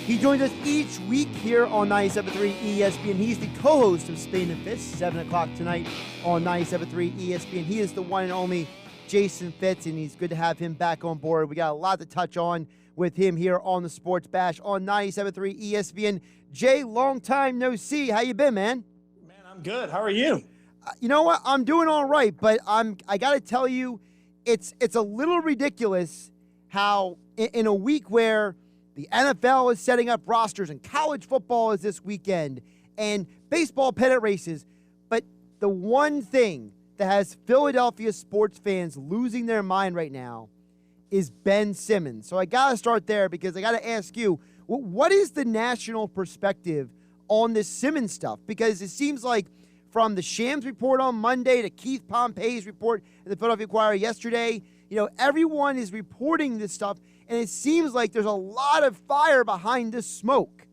He joins us each week here on 97.3 ESPN. He's the co-host of Spain and Fitz, 7 o'clock tonight on 97.3 ESPN. He is the one and only Jason Fitz, and he's good to have him back on board. We got a lot to touch on with him here on the Sports Bash on 97.3 ESPN. Jay, long time no see. How you been, man? Man, I'm good. How are you? You know what? I'm doing all right, but I got to tell you, it's a little ridiculous how in a week where the NFL is setting up rosters and college football is this weekend and baseball pennant races. But the one thing that has Philadelphia sports fans losing their mind right now is Ben Simmons. So I got to start there because I got to ask you, what is the national perspective on this Simmons stuff? Because it seems like from the Shams report on Monday to Keith Pompey's report in the Philadelphia Inquirer yesterday, everyone is reporting this stuff. And it seems like there's a lot of fire behind this smoke.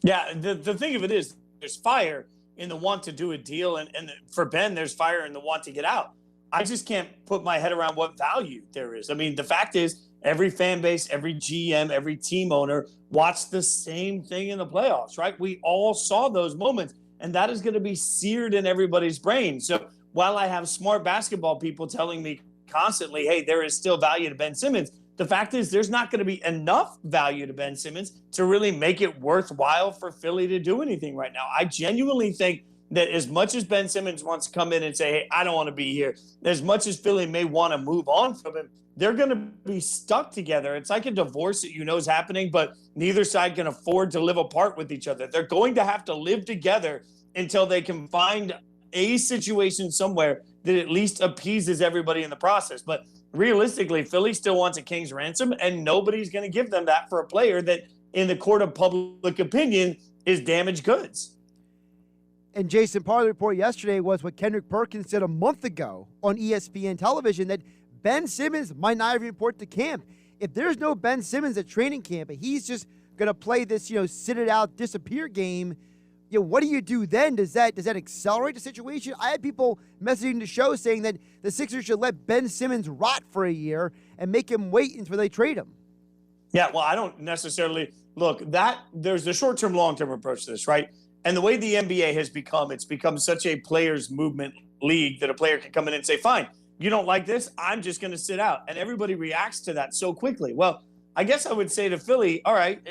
Yeah, the thing of it is there's fire in the want to do a deal. And for Ben, there's fire in the want to get out. I just can't put my head around what value there is. I mean, the fact is every fan base, every GM, every team owner watched the same thing in the playoffs, right? We all saw those moments. And that is going to be seared in everybody's brain. So while I have smart basketball people telling me constantly, hey, there is still value to Ben Simmons, the fact is there's not going to be enough value to Ben Simmons to really make it worthwhile for Philly to do anything right now. I genuinely think that as much as Ben Simmons wants to come in and say, hey, I don't want to be here, as much as Philly may want to move on from him, they're going to be stuck together. It's like a divorce that is happening, but neither side can afford to live apart with each other. They're going to have to live together until they can find a situation somewhere that at least appeases everybody in the process. But realistically, Philly still wants a king's ransom, and nobody's going to give them that for a player that, in the court of public opinion, is damaged goods. And Jason, part of the report yesterday was what Kendrick Perkins said a month ago on ESPN television, that Ben Simmons might not even report to camp. If there's no Ben Simmons at training camp, and he's just going to play this, sit it out, disappear game, what do you do then? Does that accelerate the situation? I had people messaging the show saying that the Sixers should let Ben Simmons rot for a year and make him wait until they trade him. Yeah, well, I don't necessarily look that there's a short-term, long-term approach to this, right? And the way the NBA has become, it's become such a players' movement league that a player can come in and say, fine, you don't like this, I'm just going to sit out. And everybody reacts to that so quickly. Well, I guess I would say to Philly, all right,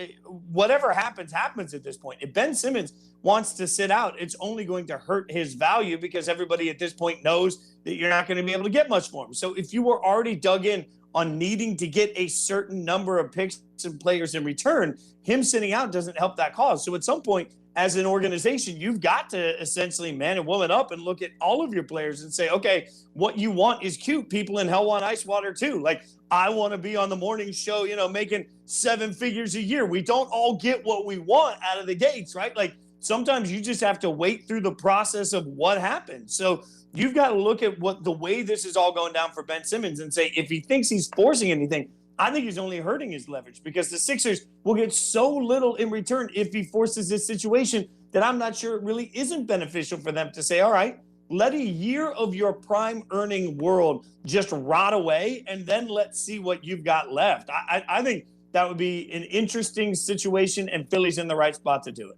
whatever happens at this point. If Ben Simmons wants to sit out, it's only going to hurt his value because everybody at this point knows that you're not going to be able to get much for him. So if you were already dug in on needing to get a certain number of picks and players in return, him sitting out doesn't help that cause. So at some point, as an organization, you've got to essentially man and woman up and look at all of your players and say, okay, what you want is cute. People in hell want ice water too. Like, I want to be on the morning show, making 7 figures a year. We don't all get what we want out of the gates, right? Like, sometimes you just have to wait through the process of what happened. So you've got to look at what the way this is all going down for Ben Simmons and say, if he thinks he's forcing anything, I think he's only hurting his leverage because the Sixers will get so little in return if he forces this situation that I'm not sure it really isn't beneficial for them to say, all right, let a year of your prime earning world just rot away, and then let's see what you've got left. I think that would be an interesting situation, and Philly's in the right spot to do it.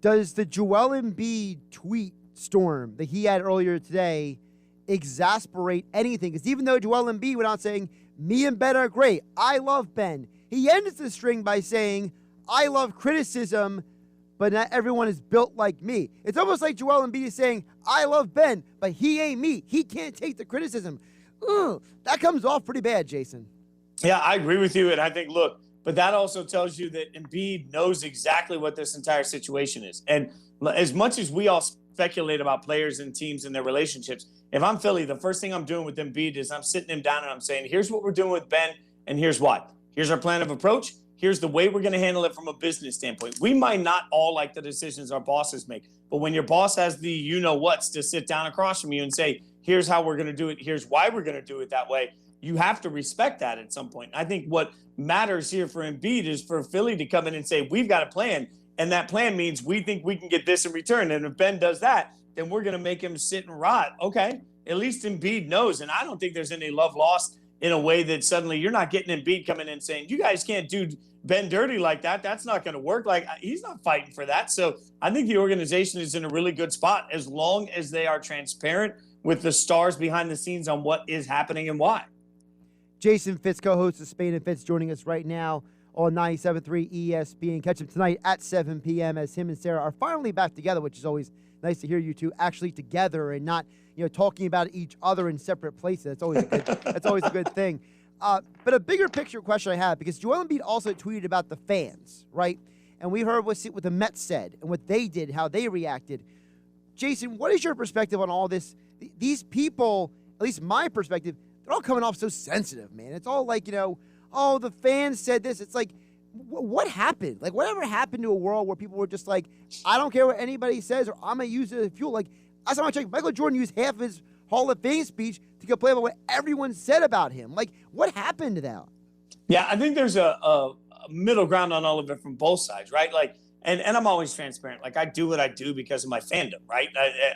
Does the Joel Embiid tweet storm that he had earlier today exasperate anything? Because even though Joel Embiid went out saying, me and Ben are great, I love Ben, he ends the string by saying, I love criticism, but not everyone is built like me. It's almost like Joel Embiid is saying, I love Ben, but he ain't me. He can't take the criticism. Ugh, that comes off pretty bad, Jason. Yeah, I agree with you. And I think, look, but that also tells you that Embiid knows exactly what this entire situation is. And as much as we all speculate about players and teams and their relationships, if I'm Philly, the first thing I'm doing with Embiid is I'm sitting him down and I'm saying, here's what we're doing with Ben, and here's what. Here's our plan of approach. Here's the way we're going to handle it from a business standpoint. We might not all like the decisions our bosses make, but when your boss has the you-know-whats to sit down across from you and say, here's how we're going to do it, here's why we're going to do it that way, you have to respect that at some point. I think what matters here for Embiid is for Philly to come in and say, we've got a plan, and that plan means we think we can get this in return. And if Ben does that, then we're going to make him sit and rot. Okay, at least Embiid knows, and I don't think there's any love lost in a way that suddenly you're not getting Embiid coming in saying, you guys can't do Ben dirty like that. That's not going to work. Like, he's not fighting for that. So I think the organization is in a really good spot as long as they are transparent with the stars behind the scenes on what is happening and why. Jason Fitz, co-host of Spain and Fitz, joining us right now on 97.3 ESPN. Catch him tonight at 7 p.m. as him and Sarah are finally back together, which is always nice to hear you two actually together and not, talking about each other in separate places. That's always a good thing. But a bigger picture question I have, because Joel Embiid also tweeted about the fans, right? And we heard what the Mets said and what they did, how they reacted. Jason, what is your perspective on all this? These people, at least my perspective, they're all coming off so sensitive, man. It's all like, oh, the fans said this. It's like, what happened? Like, whatever happened to a world where people were just like, I don't care what anybody says, or I'm going to use it as fuel. Like, last time I checked, Michael Jordan used half of his Hall of Fame speech to complain about what everyone said about him. Like, what happened to that? Yeah, I think there's a middle ground on all of it from both sides, right? Like, and I'm always transparent. Like, I do what I do because of my fandom, right?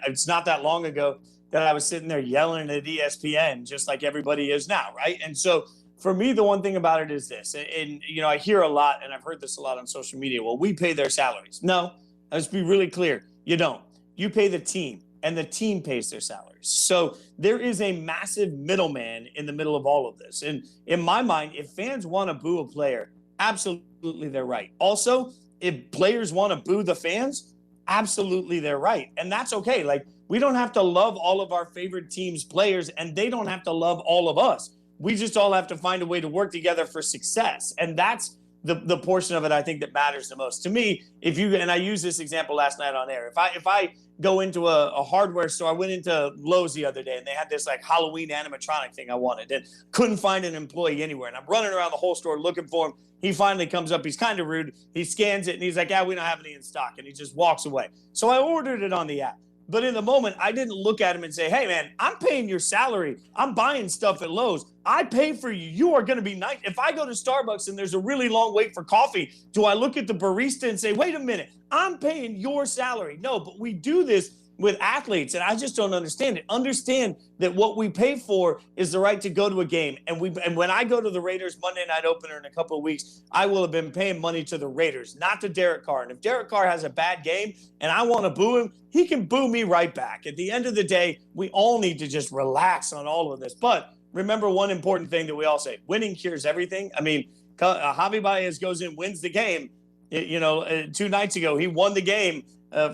It's not that long ago that I was sitting there yelling at ESPN just like everybody is now, right? And so for me, the one thing about it is this, and I hear a lot, and I've heard this a lot on social media, well, we pay their salaries. No, let's be really clear. You don't. You pay the team, and the team pays their salaries. So there is a massive middleman in the middle of all of this. And in my mind, if fans want to boo a player, absolutely they're right. Also, if players want to boo the fans, absolutely they're right. And that's okay. Like, we don't have to love all of our favorite team's players, and they don't have to love all of us. We just all have to find a way to work together for success. And that's the portion of it I think that matters the most. To me, and I used this example last night on air, if I go into a hardware store, I went into Lowe's the other day, and they had this like Halloween animatronic thing I wanted, and couldn't find an employee anywhere. And I'm running around the whole store looking for him. He finally comes up. He's kind of rude. He scans it, and he's like, yeah, we don't have any in stock. And he just walks away. So I ordered it on the app. But in the moment, I didn't look at him and say, hey, man, I'm paying your salary. I'm buying stuff at Lowe's. I pay for you. You are going to be nice. If I go to Starbucks and there's a really long wait for coffee, do I look at the barista and say, wait a minute, I'm paying your salary? No, but we do this with athletes, and I just don't understand it. Understand that what we pay for is the right to go to a game. And when I go to the Raiders Monday night opener in a couple of weeks, I will have been paying money to the Raiders, not to Derek Carr. And if Derek Carr has a bad game and I want to boo him, he can boo me right back. At the end of the day, we all need to just relax on all of this. But remember one important thing that we all say, winning cures everything. I mean, Javi Baez goes in, wins the game. 2 nights ago, he won the game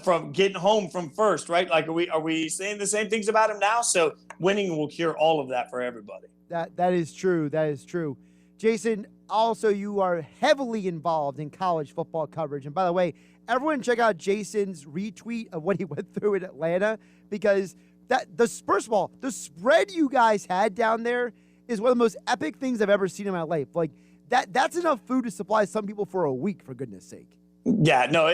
from getting home from first, right? Like, are we saying the same things about him now? So winning will cure all of that for everybody. That is true. That is true. Jason, also you are heavily involved in college football coverage. And by the way, everyone check out Jason's retweet of what he went through in Atlanta, because first of all, the spread you guys had down there is one of the most epic things I've ever seen in my life. Like, that's enough food to supply some people for a week, for goodness sake. Yeah, no,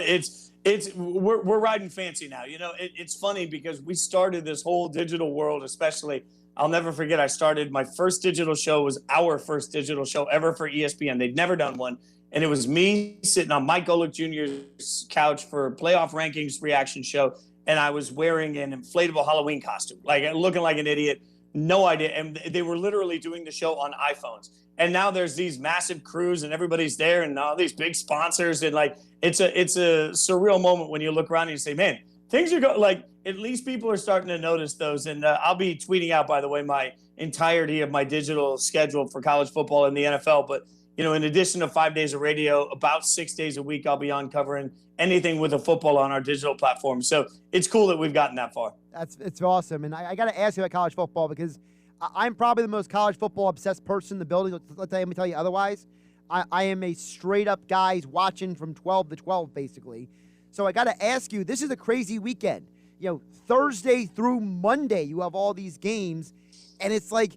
we're riding fancy now. It's funny because we started this whole digital world, especially. I'll never forget, I started my first digital show, was our first digital show ever for ESPN. They'd never done one. And it was me sitting on Mike Golick Jr.'s couch for a playoff rankings reaction show. And I was wearing an inflatable Halloween costume, like looking like an idiot. No idea. And they were literally doing the show on iPhones. And now there's these massive crews and everybody's there and all these big sponsors. And like, it's a surreal moment when you look around and you say, man, things are going, like, at least people are starting to notice those. And I'll be tweeting out, by the way, my entirety of my digital schedule for college football and the NFL. But, in addition to 5 days of radio, about 6 days a week, I'll be on covering anything with a football on our digital platform. So it's cool that we've gotten that far. It's awesome. And I got to ask you about college football, because I'm probably the most college football obsessed person in the building. Let me tell you otherwise. I am a straight up guys watching from 12 to 12, basically. So I got to ask you, this is a crazy weekend. Thursday through Monday, you have all these games. And it's like,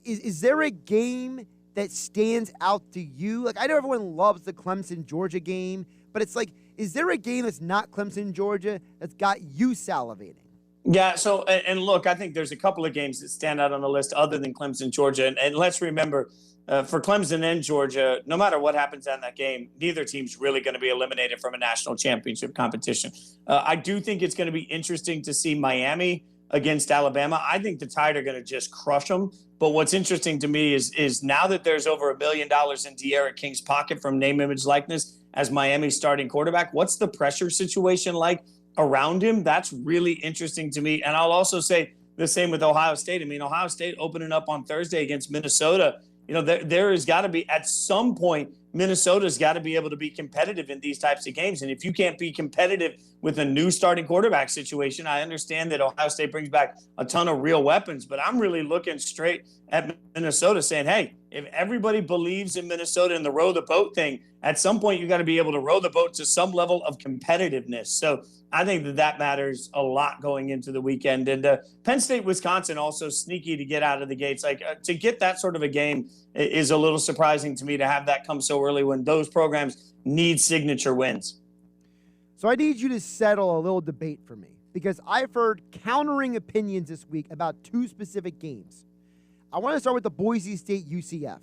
is there a game that stands out to you? Like, I know everyone loves the Clemson-Georgia game, but it's like, is there a game that's not Clemson-Georgia that's got you salivating? Yeah, so, and look, I think there's a couple of games that stand out on the list other than Clemson-Georgia. And let's remember, for Clemson and Georgia, no matter what happens in that game, neither team's really going to be eliminated from a national championship competition. I do think it's going to be interesting to see Miami against Alabama. I think the Tide are going to just crush them. But what's interesting to me is now that there's over $1 million in De'Ara King's pocket from name, image, likeness as Miami's starting quarterback, what's the pressure situation like around him? That's really interesting to me. And I'll also say the same with Ohio State. I mean, Ohio State opening up on Thursday against Minnesota. You know, there has got to be, at some point, Minnesota's got to be able to be competitive in these types of games. And if you can't be competitive with a new starting quarterback situation, I understand that Ohio State brings back a ton of real weapons, but I'm really looking straight at Minnesota saying, hey, if everybody believes in Minnesota and the row the boat thing, at some point you got to be able to row the boat to some level of competitiveness. So I think that matters a lot going into the weekend. And Penn State, Wisconsin, also sneaky to get out of the gates. Like to get that sort of a game is a little surprising to me, to have that come so early when those programs need signature wins. So I need you to settle a little debate for me, because I've heard countering opinions this week about two specific games. I want to start with the Boise State UCF.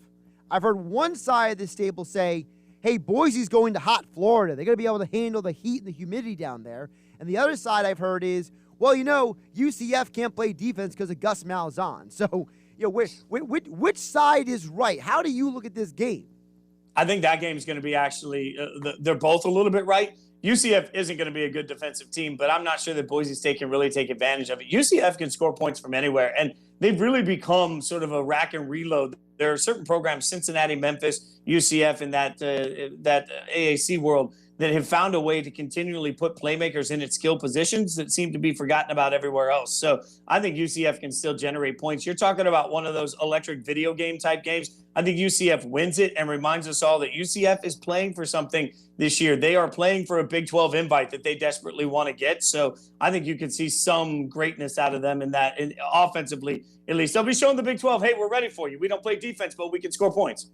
I've heard one side of the stable say, hey, Boise's going to hot Florida. They're going to be able to handle the heat and the humidity down there. And the other side I've heard is, well, you know, UCF can't play defense because of Gus Malzahn. So, you know, which side is right? How do you look at this game? I think that game is going to be actually they're both a little bit right. UCF isn't going to be a good defensive team, but I'm not sure that Boise State can really take advantage of it. UCF can score points from anywhere, and they've really become sort of a rack and reload. There are certain programs, Cincinnati, Memphis, UCF, in that AAC world, that have found a way to continually put playmakers in its skill positions that seem to be forgotten about everywhere else. So I think UCF can still generate points. You're talking about one of those electric video game type games. I think UCF wins it and reminds us all that UCF is playing for something this year. They are playing for a Big 12 invite that they desperately want to get. So I think you can see some greatness out of them in that, and offensively, at least. They'll be showing the Big 12, hey, we're ready for you. We don't play defense, but we can score points.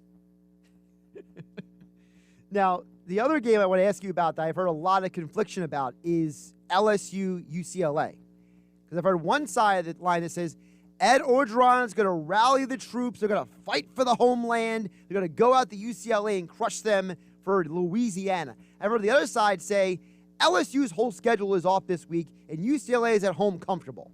Now, the other game I want to ask you about that I've heard a lot of confliction about is LSU-UCLA. Because I've heard one side of the line that says Ed Orgeron is going to rally the troops. They're going to fight for the homeland. They're going to go out to UCLA and crush them for Louisiana. I've heard the other side say LSU's whole schedule is off this week and UCLA is at home comfortable.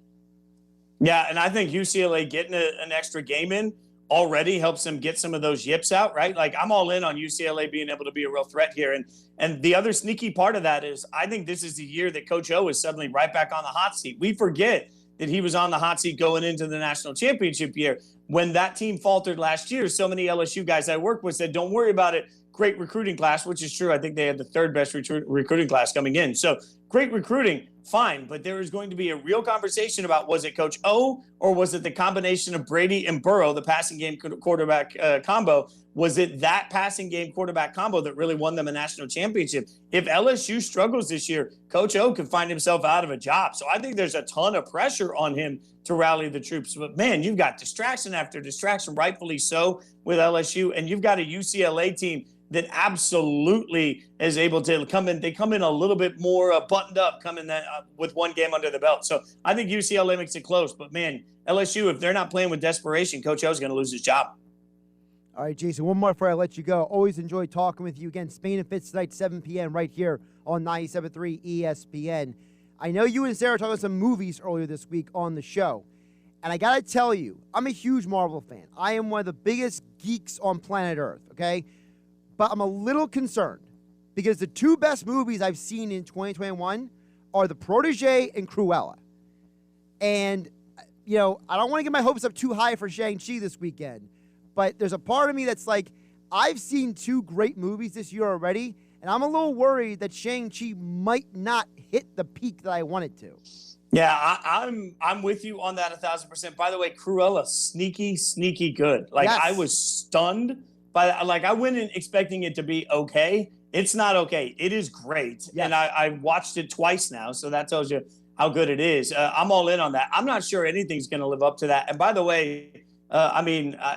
Yeah, and I think UCLA getting an extra game in already helps them get some of those yips out, right? Like, I'm all in on UCLA being able to be a real threat here. And the other sneaky part of that is I think this is the year that Coach O is suddenly right back on the hot seat. We forget that he was on the hot seat going into the national championship year. When that team faltered last year, so many LSU guys I worked with said, don't worry about it. Great recruiting class, which is true. I think they had the third best recruiting class coming in. So great recruiting, fine. But there is going to be a real conversation about, was it Coach O or was it the combination of Brady and Burrow, the passing game quarterback combo? Was it that passing game quarterback combo that really won them a national championship? If LSU struggles this year, Coach O could find himself out of a job. So I think there's a ton of pressure on him to rally the troops. But, man, you've got distraction after distraction, rightfully so, with LSU. And you've got a UCLA team that absolutely is able to come in. They come in a little bit more buttoned up, coming with one game under the belt. So I think UCLA makes it close. But, man, LSU, if they're not playing with desperation, Coach O is going to lose his job. All right, Jason, one more before I let you go. Always enjoy talking with you. Again, Spain and Fitz tonight, 7 p.m. right here on 97.3 ESPN. I know you and Sarah talked about some movies earlier this week on the show. And I got to tell you, I'm a huge Marvel fan. I am one of the biggest geeks on planet Earth, okay? But I'm a little concerned because the two best movies I've seen in 2021 are The Protégé and Cruella. And, you know, I don't want to get my hopes up too high for Shang-Chi this weekend, but there's a part of me that's like, I've seen two great movies this year already, and I'm a little worried that Shang-Chi might not hit the peak that I want it to. Yeah, I'm with you on that 1,000%. By the way, Cruella, sneaky good. Like, yes. I was stunned by that. Like, I went in expecting it to be okay. It's not okay. It is great. Yes. And I watched it twice now, so that tells you how good it is. I'm all in on that. I'm not sure anything's going to live up to that. And by the way,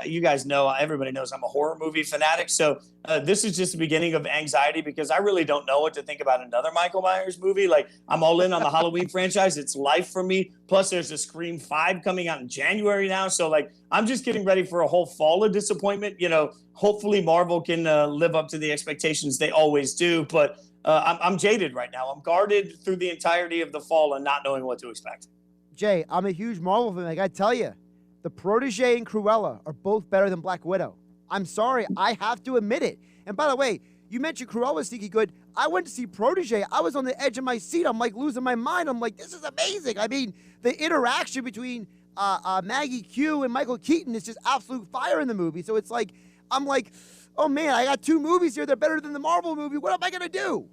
you guys know, everybody knows I'm a horror movie fanatic. So this is just the beginning of anxiety because I really don't know what to think about another Michael Myers movie. Like, I'm all in on the Halloween franchise. It's life for me. Plus, there's a Scream 5 coming out in January now. So, like, I'm just getting ready for a whole fall of disappointment. You know, hopefully Marvel can live up to the expectations they always do. But I'm jaded right now. I'm guarded through the entirety of the fall and not knowing what to expect. Jay, I'm a huge Marvel fan. I got to tell you, the Protege and Cruella are both better than Black Widow. I'm sorry. I have to admit it. And by the way, you mentioned Cruella sneaky good. I went to see Protege. I was on the edge of my seat. I'm like losing my mind. I'm like, this is amazing. I mean, the interaction between Maggie Q and Michael Keaton is just absolute fire in the movie. So it's like, I'm like, oh man, I got two movies here that are better than the Marvel movie. What am I going to do?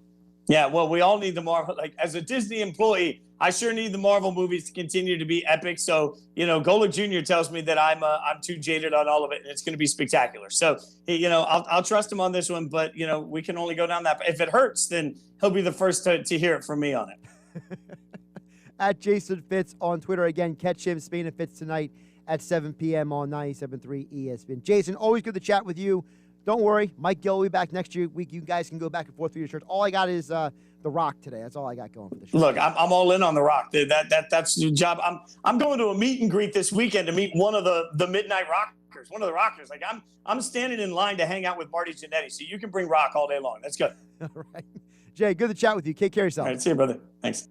Yeah, well, we all need the Marvel. Like, as a Disney employee, I sure need the Marvel movies to continue to be epic. So, Golick Jr. tells me that I'm too jaded on all of it, and it's going to be spectacular. So, I'll trust him on this one, but, we can only go down that. If it hurts, then he'll be the first to hear it from me on it. At Jason Fitz on Twitter. Again, catch him, Spain and Fitz, tonight at 7 p.m. on 97.3 ESPN. Jason, always good to chat with you. Don't worry, Mike Gill will be back next week. You guys can go back and forth for your shirts. All I got is The Rock today. That's all I got going for the show. Look, I'm all in on The Rock. That's the job. I'm going to a meet and greet this weekend to meet one of the Midnight Rockers, one of the Rockers. Like, I'm standing in line to hang out with Marty Jannetty, so you can bring Rock all day long. That's good. All right. Jay, good to chat with you. Take care of yourself. All right, see you, brother. Thanks.